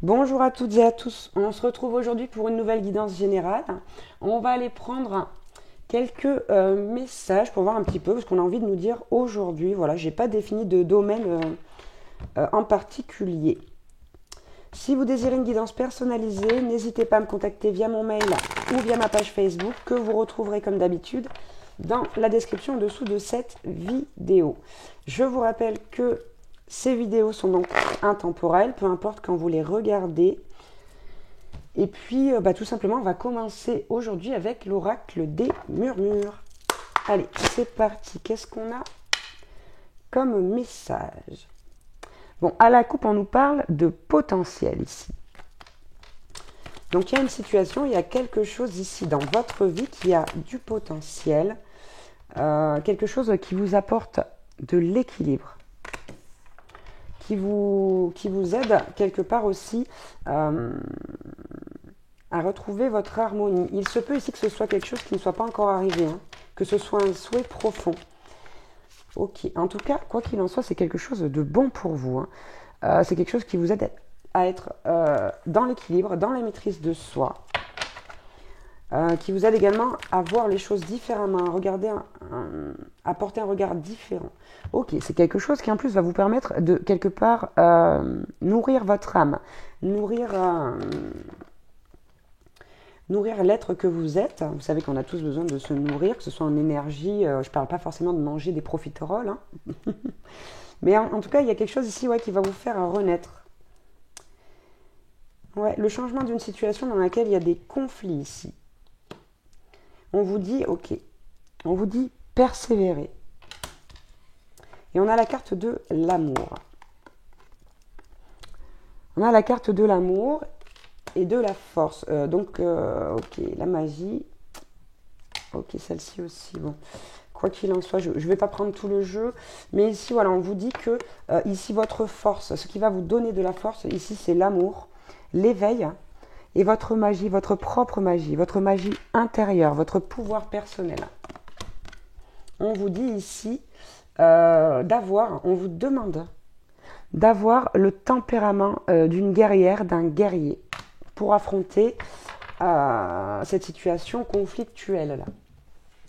Bonjour à toutes et à tous. On se retrouve aujourd'hui pour une nouvelle guidance générale. On va aller prendre quelques messages pour voir un petit peu, parce qu'on a envie de nous dire aujourd'hui, voilà, j'ai pas défini de domaine en particulier. Si vous désirez une guidance personnalisée, n'hésitez pas à me contacter via mon mail ou via ma page Facebook que vous retrouverez comme d'habitude dans la description en dessous de cette vidéo. Je vous rappelle que ces vidéos sont donc intemporelles, peu importe quand vous les regardez. Et puis, tout simplement, on va commencer aujourd'hui avec l'oracle des murmures. Allez, c'est parti. Qu'est-ce qu'on a comme message? Bon, à la coupe, on nous parle de potentiel ici. Donc, il y a une situation, il y a quelque chose ici dans votre vie qui a du potentiel, quelque chose qui vous apporte de l'équilibre, qui vous aide quelque part aussi à retrouver votre harmonie. Il se peut ici que ce soit quelque chose qui ne soit pas encore arrivé, hein, que ce soit un souhait profond. Ok, en tout cas, quoi qu'il en soit, c'est quelque chose de bon pour vous. Hein. C'est quelque chose qui vous aide à être dans l'équilibre, dans la maîtrise de soi, qui vous aide également à voir les choses différemment, à regarder, à porter un regard différent. Ok, c'est quelque chose qui en plus va vous permettre de quelque part nourrir votre âme, nourrir l'être que vous êtes. Vous savez qu'on a tous besoin de se nourrir, que ce soit en énergie. Je ne parle pas forcément de manger des profiteroles. Hein. Mais en tout cas, il y a quelque chose ici qui va vous faire renaître. Ouais, le changement d'une situation dans laquelle il y a des conflits ici. On vous dit, ok, on vous dit persévérer. Et on a la carte de l'amour. On a la carte de l'amour et de la force. Ok, la magie. Ok, celle-ci aussi, bon. Quoi qu'il en soit, je ne vais pas prendre tout le jeu. Mais ici, voilà, on vous dit que ici, votre force, ce qui va vous donner de la force, ici, c'est l'amour, l'éveil et votre magie, votre propre magie, votre magie intérieure, votre pouvoir personnel. On vous dit ici on vous demande d'avoir le tempérament d'une guerrière, d'un guerrier pour affronter cette situation conflictuelle là.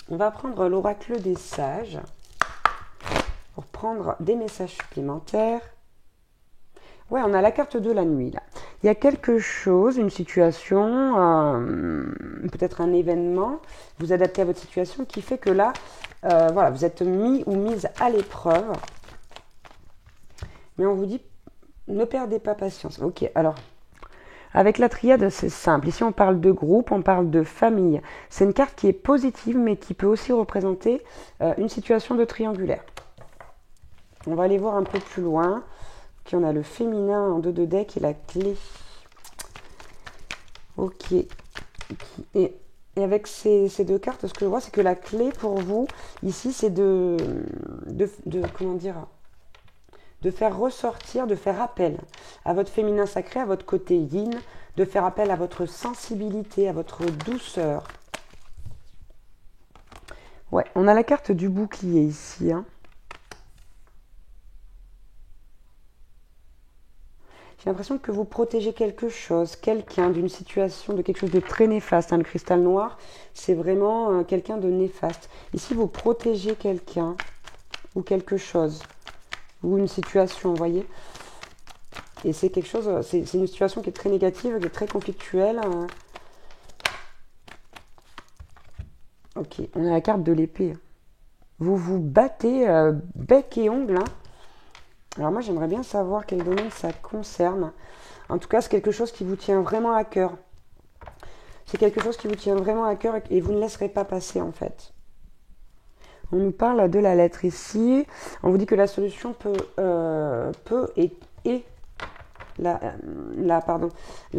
On va prendre l'oracle des sages pour prendre des messages supplémentaires. Ouais, on a la carte de la nuit là. Il y a quelque chose, une situation, peut-être un événement, vous adaptez à votre situation qui fait que là, voilà, vous êtes mis ou mise à l'épreuve. Mais on vous dit, ne perdez pas patience. Ok, alors, avec la triade, c'est simple. Ici, on parle de groupe, on parle de famille. C'est une carte qui est positive, mais qui peut aussi représenter une situation de triangulaire. On va aller voir un peu plus loin. Puis on a le féminin en 2 de deck et la clé. Ok. Et avec ces deux cartes, ce que je vois, c'est que la clé pour vous, ici, c'est comment dire, de faire ressortir, de faire appel à votre féminin sacré, à votre côté yin, de faire appel à votre sensibilité, à votre douceur. Ouais, on a la carte du bouclier ici. Hein. J'ai l'impression que vous protégez quelque chose, quelqu'un d'une situation, de quelque chose de très néfaste. Hein. Le cristal noir, c'est vraiment quelqu'un de néfaste. Ici, vous protégez quelqu'un ou quelque chose, ou une situation, vous voyez. Et c'est quelque chose, c'est une situation qui est très négative, qui est très conflictuelle. Ok, on a la carte de l'épée. Vous vous battez bec et ongle, hein. Alors moi, j'aimerais bien savoir quel domaine ça concerne. En tout cas, c'est quelque chose qui vous tient vraiment à cœur. C'est quelque chose qui vous tient vraiment à cœur et vous ne laisserez pas passer, en fait. On nous parle de la lettre ici. On vous dit que la solution peut et la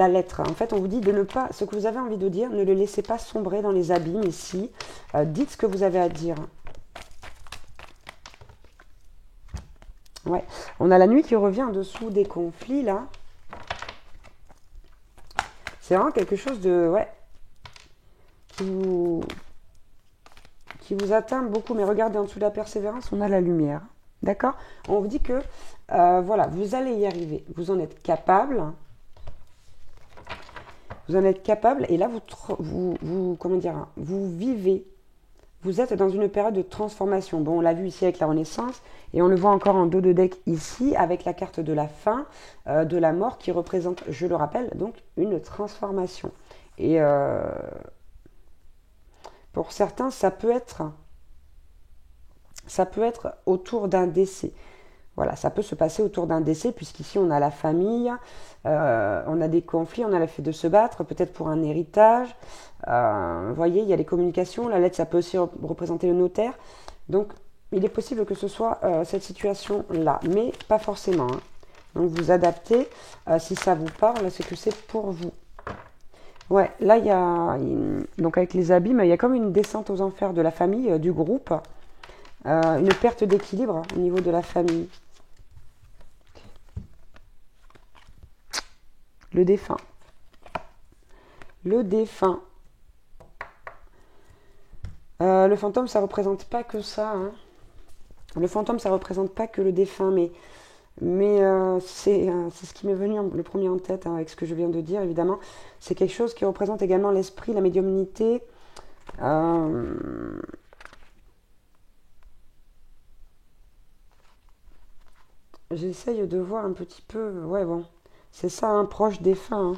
lettre. En fait, on vous dit de ne pas, ce que vous avez envie de dire, ne le laissez pas sombrer dans les abîmes ici. Dites ce que vous avez à dire. Ouais, on a la nuit qui revient en dessous des conflits là. C'est vraiment quelque chose de qui vous atteint beaucoup. Mais regardez en dessous de la persévérance, on a la lumière. D'accord? On vous dit que voilà, vous allez y arriver. Vous en êtes capable. Vous en êtes capable et là, comment dire, vous vivez. Vous êtes dans une période de transformation. Bon, on l'a vu ici avec la Renaissance et on le voit encore en dos de deck ici avec la carte de la fin, de la mort qui représente, je le rappelle, donc une transformation. Et pour certains, ça peut être autour d'un décès. Voilà, ça peut se passer autour d'un décès, puisqu'ici on a la famille, on a des conflits, on a le fait de se battre, peut-être pour un héritage. Vous voyez, il y a les communications, la lettre, ça peut aussi représenter le notaire. Donc, il est possible que ce soit cette situation-là, mais pas forcément. Hein. Donc, vous adaptez. Si ça vous parle, c'est que c'est pour vous. Ouais, là, donc avec les abîmes, il y a comme une descente aux enfers de la famille, du groupe. Une perte d'équilibre au niveau de la famille. Le défunt. Le défunt. Le fantôme, ça représente pas que ça. Hein. Le fantôme, ça représente pas que le défunt, mais c'est ce qui m'est venu le premier en tête hein, avec ce que je viens de dire, évidemment. C'est quelque chose qui représente également l'esprit, la médiumnité. J'essaye de voir un petit peu. Ouais, bon. C'est ça, un proche défunt. Hein.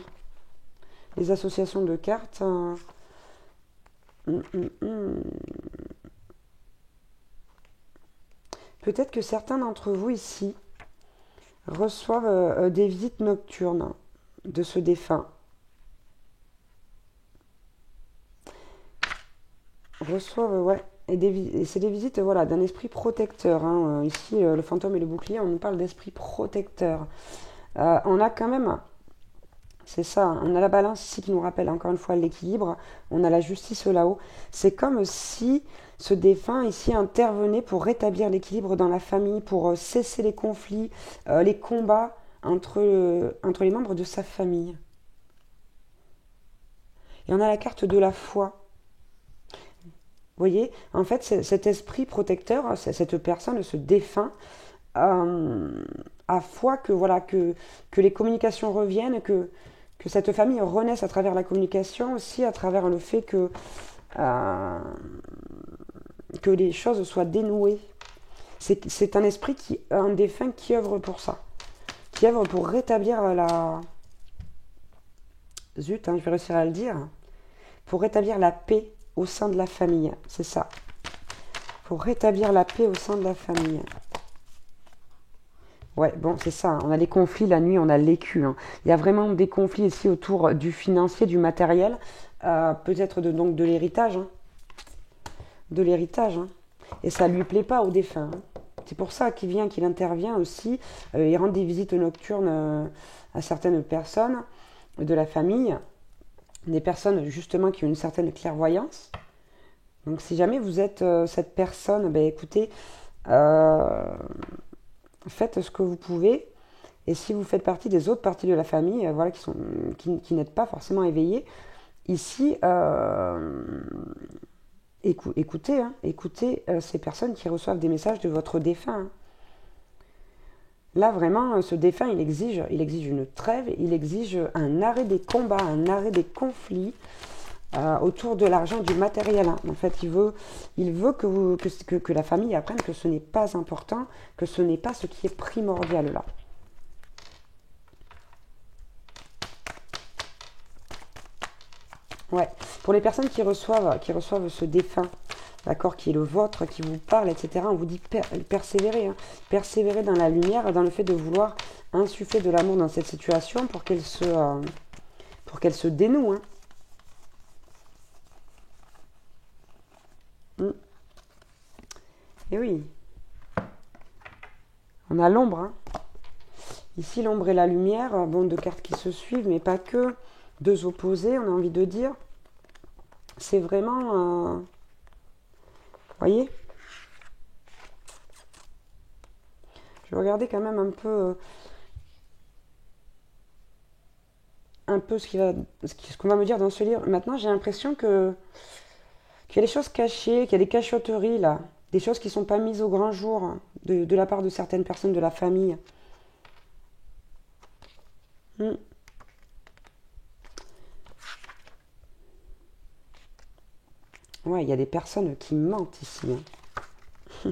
Les associations de cartes. Peut-être que certains d'entre vous ici reçoivent des visites nocturnes de ce défunt. Reçoivent, ouais. Et c'est des visites voilà, d'un esprit protecteur. Hein. Ici, le fantôme et le bouclier, on nous parle d'esprit protecteur. On a quand même, c'est ça, on a la balance ici qui nous rappelle encore une fois l'équilibre. On a la justice là-haut. C'est comme si ce défunt ici intervenait pour rétablir l'équilibre dans la famille, pour cesser les conflits, les combats entre les membres de sa famille. Et on a la carte de la foi. Vous voyez, en fait, cet esprit protecteur, cette personne, ce défunt, a foi que, voilà, que les communications reviennent, que cette famille renaisse à travers la communication, aussi à travers le fait que les choses soient dénouées. C'est un esprit, un défunt qui œuvre pour ça, qui œuvre pour rétablir la... Zut, hein, je vais réussir à le dire. Pour rétablir la paix au sein de la famille, c'est ça. Pour rétablir la paix au sein de la famille. Ouais, bon, c'est ça. Hein. On a les conflits la nuit, on a l'écu. Hein. Il y a vraiment des conflits ici autour du financier, du matériel, peut-être donc de l'héritage. Hein. De l'héritage. Hein. Et ça lui plaît pas au défunt. Hein. C'est pour ça qu'il intervient aussi. Il rend des visites nocturnes à certaines personnes de la famille. Des personnes justement qui ont une certaine clairvoyance. Donc si jamais vous êtes cette personne, ben écoutez, faites ce que vous pouvez. Et si vous faites partie des autres parties de la famille, voilà, qui n'êtes pas forcément éveillés, ici, écoutez, hein, écoutez ces personnes qui reçoivent des messages de votre défunt. Hein. Là, vraiment, ce défunt, il exige une trêve, il exige un arrêt des combats, un arrêt des conflits autour de l'argent, du matériel. Hein. En fait, il veut que la famille apprenne que ce n'est pas important, que ce n'est pas ce qui est primordial là. Ouais. Pour les personnes qui reçoivent ce défunt, d'accord, qui est le vôtre, qui vous parle, etc., on vous dit persévérer. Hein. Persévérer dans la lumière, dans le fait de vouloir insuffler de l'amour dans cette situation pour qu'elle se dénoue. Hein. Et oui. On a l'ombre. Hein. Ici, l'ombre et la lumière, bon, deux cartes qui se suivent, mais pas que. Deux opposés, on a envie de dire. C'est vraiment... voyez, je vais regarder quand même un peu ce qu'on va me dire dans ce livre. Maintenant, j'ai l'impression qu'il y a des choses cachées, qu'il y a des cachotteries là, des choses qui ne sont pas mises au grand jour de la part de certaines personnes de la famille. Ouais, il y a des personnes qui mentent ici, hein.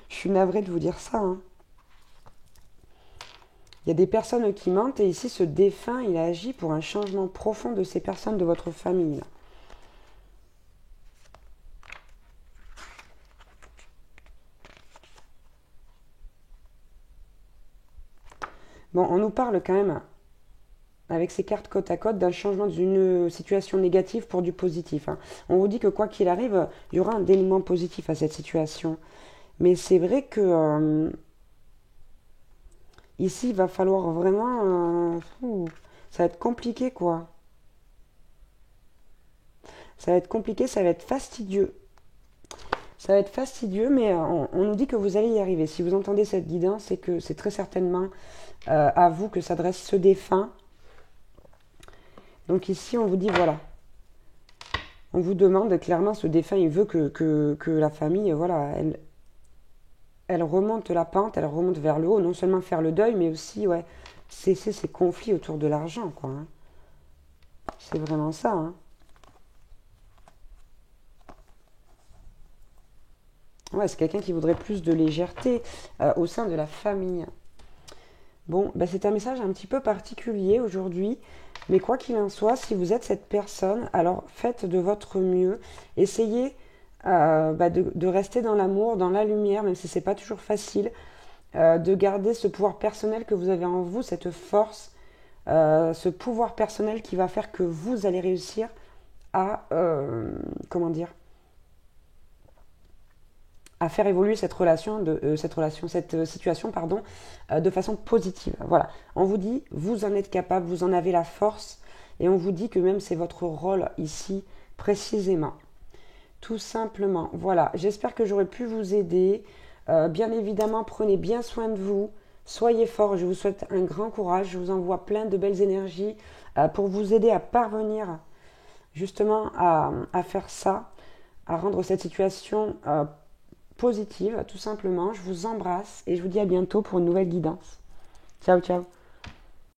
Je suis navrée de vous dire ça, hein. Il y a des personnes qui mentent et ici ce défunt, il agit pour un changement profond de ces personnes de votre famille, là. Bon, on nous parle quand même, avec ces cartes côte à côte, d'un changement d'une situation négative pour du positif, hein. On vous dit que quoi qu'il arrive, il y aura un dénouement positif à cette situation. Mais c'est vrai que ici, il va falloir vraiment... ça va être compliqué, quoi. Ça va être compliqué, ça va être fastidieux. Ça va être fastidieux, mais on nous dit que vous allez y arriver. Si vous entendez cette guidance, c'est que c'est très certainement à vous que s'adresse ce défunt. Donc ici, on vous dit, voilà. On vous demande clairement, ce défunt, il veut que la famille, voilà, elle remonte la pente, elle remonte vers le haut. Non seulement faire le deuil, mais aussi, ouais, cesser ces conflits autour de l'argent, quoi, hein. C'est vraiment ça, hein. Ouais, c'est quelqu'un qui voudrait plus de légèreté au sein de la famille. Bon, bah c'est un message un petit peu particulier aujourd'hui, mais quoi qu'il en soit, si vous êtes cette personne, alors faites de votre mieux, essayez de rester dans l'amour, dans la lumière, même si c'est pas toujours facile, de garder ce pouvoir personnel que vous avez en vous, cette force, ce pouvoir personnel qui va faire que vous allez réussir à, comment dire, à faire évoluer cette situation, pardon, de façon positive. Voilà. On vous dit, vous en êtes capable, vous en avez la force, et on vous dit que même c'est votre rôle ici, précisément. Tout simplement. Voilà. J'espère que j'aurai pu vous aider. Bien évidemment, prenez bien soin de vous. Soyez forts. Je vous souhaite un grand courage. Je vous envoie plein de belles énergies pour vous aider à parvenir justement à faire ça, à rendre cette situation positive, tout simplement. Je vous embrasse et je vous dis à bientôt pour une nouvelle guidance. Ciao, ciao.